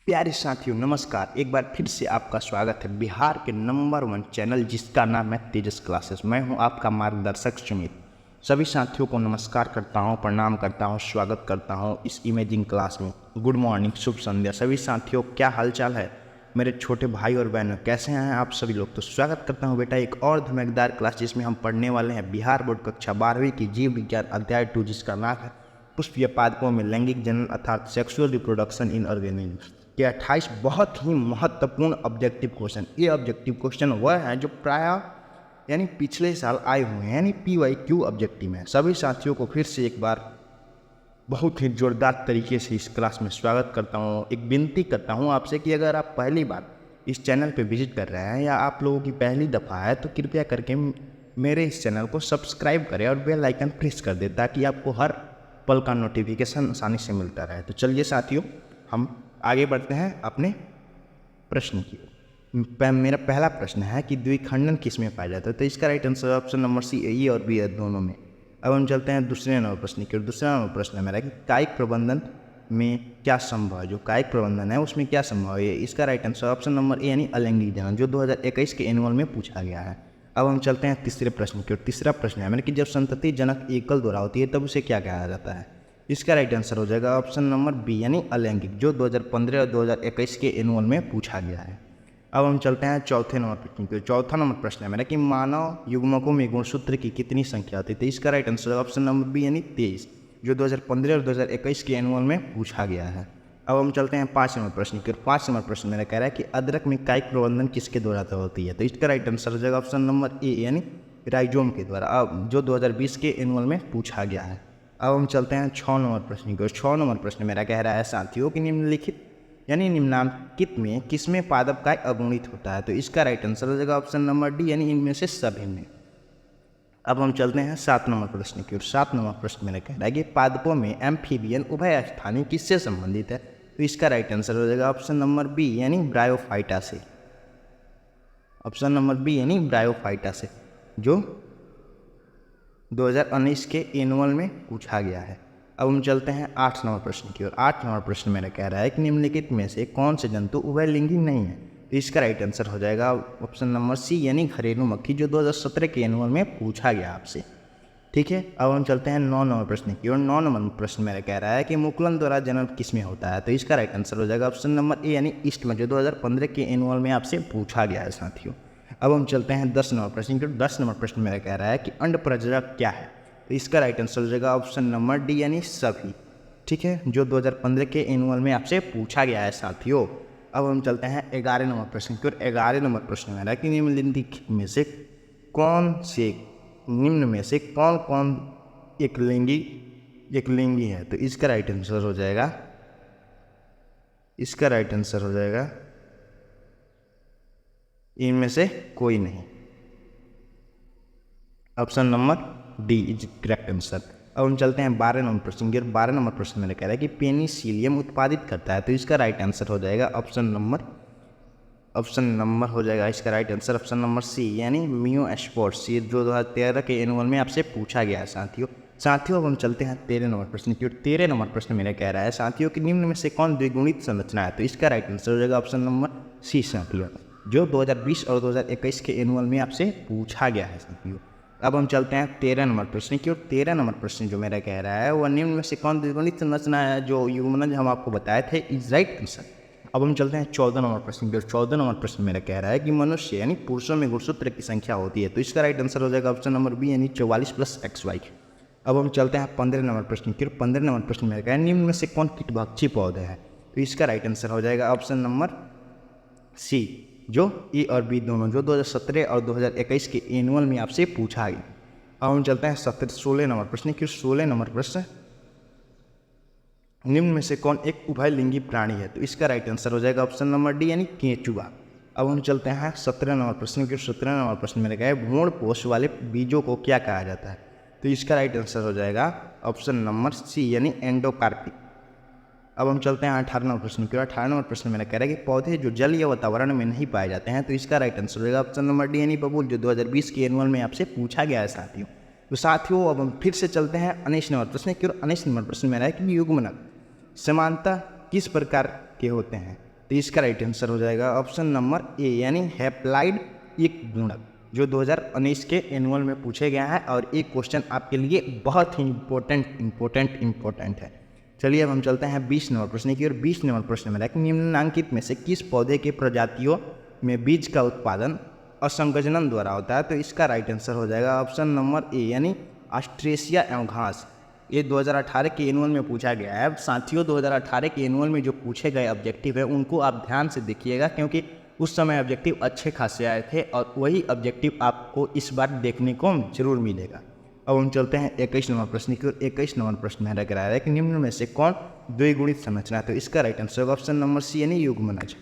प्यारे साथियों नमस्कार। एक बार फिर से आपका स्वागत है बिहार के नंबर 1 चैनल जिसका नाम है तेजस क्लासेस। मैं हूं आपका मार्गदर्शक सुमित। सभी साथियों को नमस्कार करता हूं, प्रणाम करता हूं, स्वागत करता हूं इस इमेजिंग क्लास में। गुड मॉर्निंग, शुभ संध्या सभी साथियों, क्या हालचाल है मेरे छोटे भाई और बहनों, कैसे हैं आप सभी लोग। तो स्वागत करता हूँ बेटा एक और धमाकेदार क्लास जिसमें हम पढ़ने वाले हैं बिहार बोर्ड कक्षा 12वीं की जीव विज्ञान अध्याय 2 जिसका नाम है पुष्पीय पादपों में लैंगिक जनन अर्थात सेक्सुअल रिप्रोडक्शन इन ऑर्गेनिज्म के 28 बहुत ही महत्वपूर्ण ऑब्जेक्टिव क्वेश्चन। ये ऑब्जेक्टिव क्वेश्चन वह है जो प्रायः यानी पिछले साल आए हुए हैं, यानी PYQ ऑब्जेक्टिव में। सभी साथियों को फिर से एक बार बहुत ही जोरदार तरीके से इस क्लास में स्वागत करता हूँ। एक विनती करता हूँ आपसे कि अगर आप पहली बार इस चैनल पे विजिट कर रहे हैं या आप लोगों की पहली दफ़ा है तो कृपया करके मेरे इस चैनल को सब्सक्राइब करें और बेल आइकन प्रेस कर दें ताकि आपको हर पल का नोटिफिकेशन आसानी से मिलता रहे। तो चलिए साथियों, हम आगे बढ़ते हैं अपने प्रश्न की। मेरा पहला प्रश्न है कि द्विखंडन किस में पाया जाता है। तो इसका right answer option number C, A और बी है दोनों में। अब हम चलते हैं दूसरे नंबर प्रश्न की। दूसरा नंबर प्रश्न है मेरा कि कायिक प्रबंधन में क्या संभव है। जो कायिक प्रबंधन है उसमें क्या संभव है। इसका right answer option number A यानी अलैंगिक जनन, जो 2021 के एनुअल में पूछा गया है। अब हम चलते हैं तीसरे प्रश्न की। और तीसरा प्रश्न है मेरा कि जब संतति जनक एकल दोहरा होती है तब उसे क्या कहा जाता है। इसका राइट आंसर हो जाएगा ऑप्शन नंबर बी यानी अलैंगिक, जो 2015 और 2021 के एनुअल में पूछा गया है। अब हम चलते हैं चौथे नंबर प्रश्न की। चौथा नंबर प्रश्न है मेरा कि मानव युग्मकों में गुणसूत्र की कितनी संख्या होती है। तो इसका right answer option number B यानी 23, जो 2015 और 2021 के एनुअल में पूछा गया है। अब हम चलते हैं 5 नंबर प्रश्न की। 5 नंबर प्रश्न मेरा कह रहा है कि अदरक में कायिक प्रबंधन किसके द्वारा होती है। तो इसका राइट आंसर हो जाएगा ऑप्शन नंबर ए यानी राइजोम के द्वारा, अब जो 2020 के एनुअल में पूछा गया है। अब हम चलते हैं 6 नंबर प्रश्न की। 6 नंबर प्रश्न मेरा कह रहा है साथियों कि निम्नलिखित यानी निम्नांकित में किसमें पादप काय अगुणित होता है। तो इसका राइट आंसर हो जाएगा ऑप्शन नंबर डी यानी इनमें से सभी में। अब हम चलते हैं 7 नंबर प्रश्न की। और 7 नंबर प्रश्न मेरा कह रहा है कि पादपों में एम्फीबियन उभय स्थानीय किससे संबंधित है। तो इसका राइट आंसर हो जाएगा ऑप्शन नंबर बी यानी ब्रायोफाइटा से। ऑप्शन नंबर बी यानी ब्रायोफाइटा से, जो 2019 के एनुअल में पूछा गया है। अब हम चलते हैं 8 नंबर प्रश्न की। और 8 नंबर प्रश्न मेरा कह रहा है कि निम्नलिखित में से कौन से जंतु उभयलिंगी नहीं है। तो इसका राइट आंसर हो जाएगा ऑप्शन नंबर सी यानी घरेलू मक्खी, जो 2017 के एनुअल में पूछा गया आपसे। ठीक है, अब हम चलते हैं 9 नंबर प्रश्न की। और 9 नंबर प्रश्न मेरा कह रहा है कि मुकुलन द्वारा जन्म किस में होता है। तो इसका राइट आंसर हो जाएगा ऑप्शन नंबर ए यानी ईस्ट में, जो 2015 के एनुअल में आपसे पूछा गया है साथियों। अब हम चलते हैं 10 नंबर प्रश्न की। 10 नंबर प्रश्न मेरा कह रहा है कि अंड प्रजनक क्या है। तो इसका राइट आंसर हो जाएगा ऑप्शन नंबर डी यानी सभी। ठीक है, जो 2015 के एनुअल में आपसे पूछा गया है साथियों। अब हम चलते हैं 11 नंबर प्रश्न की। और 11 नंबर प्रश्न मेरा कि निम्नलिखित में से कौन कौन एक लिंगी है। तो इसका राइट आंसर हो जाएगा इनमें से कोई नहीं। Option number D is correct answer. अब हम चलते हैं 12 नंबर प्रश्न की। 12 नंबर प्रश्न मैंने कह रहा है कि पेनिसिलियम उत्पादित करता है। तो इसका राइट आंसर हो जाएगा ऑप्शन नंबर हो जाएगा इसका right answer option number C यानी मियोस्पोर्स, ये जो 2013 के एनुअल में आपसे पूछा गया है साथियों। अब हम चलते हैं 13 नंबर प्रश्न की। 13 नंबर प्रश्न मेरा कह रहा है साथियों कि निम्न में से कौन द्विगुणित संरचना है। तो इसका राइट आंसर हो जाएगा ऑप्शन नंबर सी साथियों, जो 2020 और 2021 के एनुअल में आपसे पूछा गया है साथियों। अब हम चलते हैं 13 नंबर प्रश्न की। और 13 नंबर प्रश्न जो मेरा कह रहा है वह निम्न में से कौन द्विगुणित संरचना है। जो युग्मनज हम आपको बताए थे इज राइट आंसर। अब हम चलते हैं 14 नंबर प्रश्न की। और 14 नंबर प्रश्न मेरा कह रहा है कि मनुष्य यानी पुरुषों में गुणसूत्र की संख्या होती है। तो इसका राइट आंसर हो जाएगा ऑप्शन नंबर बी यानी 44 + XY। अब हम चलते हैं 15 नंबर प्रश्न की। और 15 नंबर प्रश्न मेरा कह रहा है निम्न में से कौन कीटभक्षी पौधे हैं। तो इसका राइट आंसर हो जाएगा ऑप्शन नंबर सी, जो ए और बी दोनों, जो 2017 और 2021 के एनुअल में आपसे पूछा गया। अब हम चलते हैं 16 नंबर प्रश्न की। 16 नंबर प्रश्न निम्न में से कौन एक उभयलिंगी प्राणी है। तो इसका राइट आंसर हो जाएगा ऑप्शन नंबर डी यानी केंचुआ। अब हम चलते हैं 17 नंबर प्रश्न की। 17 नंबर प्रश्न में है भ्रूण पोष वाले बीजों को क्या कहा जाता है। तो इसका राइट आंसर हो जाएगा ऑप्शन नंबर सी यानी एंडोकार्पी। अब हम चलते हैं 18 नंबर प्रश्न की। 18 नंबर प्रश्न में कह रहा है कि पौधे जो जल या वातावरण में नहीं पाए जाते हैं। तो इसका राइट आंसर हो जाएगा ऑप्शन नंबर डी यानी बबूल, जो 2020 के एनुअल में आपसे पूछा गया है साथियों। तो साथियों अब हम फिर से चलते हैं 19 नंबर प्रश्न की। और 19 नंबर प्रश्न में है कि युग्मनक समानता किस प्रकार के होते हैं। तो इसका राइट आंसर हो जाएगा ऑप्शन नंबर ए यानी हैप्लाइड एक गुणक, जो 2019 के एनुअल में पूछे गया है और एक क्वेश्चन आपके लिए बहुत ही इम्पोर्टेंट है। चलिए अब हम चलते हैं 20 नंबर प्रश्न की ओर। 20 नंबर प्रश्न में निम्नलिखित में से किस पौधे के प्रजातियों में बीज का उत्पादन असंगजनन द्वारा होता है? तो इसका राइट आंसर हो जाएगा ऑप्शन नंबर ए यानी ऑस्ट्रेसिया एवं घास। ये 2018 के एनुअल में पूछा गया है। साथियों 2018 के एनुअल में जो पूछे गए ऑब्जेक्टिव है उनको आप ध्यान से देखिएगा, क्योंकि उस समय ऑब्जेक्टिव अच्छे खासे आए थे और वही ऑब्जेक्टिव आपको इस बार देखने को जरूर मिलेगा। अब हम चलते हैं 21 नंबर प्रश्न की ओर। 21 नंबर प्रश्न में लग रहा है कि निम्न में से कौन द्विगुणित संरचना है? तो इसका राइट आंसर होगा ऑप्शन नंबर सी यानी युग्मनज।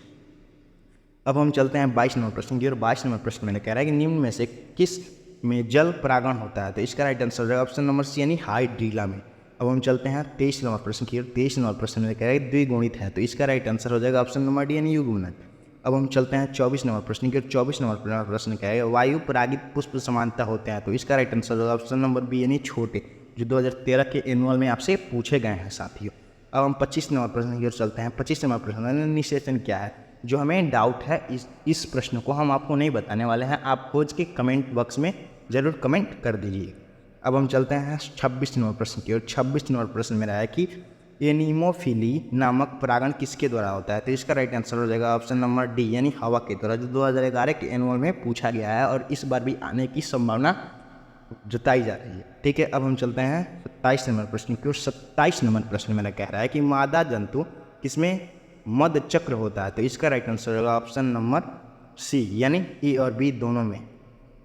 अब हम चलते हैं 22 नंबर प्रश्न की ओर। 22 नंबर प्रश्न में कह रहा है कि निम्न में से किस में जल परागण होता है? तो इसका राइट आंसर होगा ऑप्शन नंबर सी यानी हाइड्रीला में। अब हम चलते हैं 23 नंबर प्रश्न की ओर। 23 नंबर प्रश्न में कह रहा है द्विगुणित है, तो इसका राइट आंसर हो जाएगा ऑप्शन नंबर डी यानी युग्मनज। अब हम चलते हैं 24 नंबर प्रश्न की ओर। 24 नंबर प्रश्न क्या है? वायु परागित पुष्प समानता होते हैं, तो इसका राइट आंसर होगा ऑप्शन नंबर बी यानी छोटे, जो 2013 के एनुअल में आपसे पूछे गए हैं साथियों। अब हम 25 नंबर प्रश्न की ओर चलते हैं। 25 नंबर प्रश्न निषेचन क्या है? जो हमें डाउट है इस प्रश्न को हम आपको नहीं बताने वाले हैं, आप खोज के कमेंट बॉक्स में ज़रूर कमेंट कर दीजिए। अब हम चलते हैं 26 नंबर प्रश्न की ओर। 26 नंबर प्रश्न मेरा है कि एनीमोफिली नामक परागण किसके द्वारा होता है? तो इसका राइट आंसर हो जाएगा ऑप्शन नंबर डी यानी हवा के द्वारा, जो 2011 के एनुअल में पूछा गया है और इस बार भी आने की संभावना जताई जा रही है। ठीक है, अब हम चलते हैं 27 नंबर प्रश्न की ओर। 27 नंबर प्रश्न मेरा कह रहा है कि मादा जंतु किसमें मध चक्र होता है? तो इसका राइट आंसर होगा ऑप्शन नंबर सी यानी ए और बी दोनों में।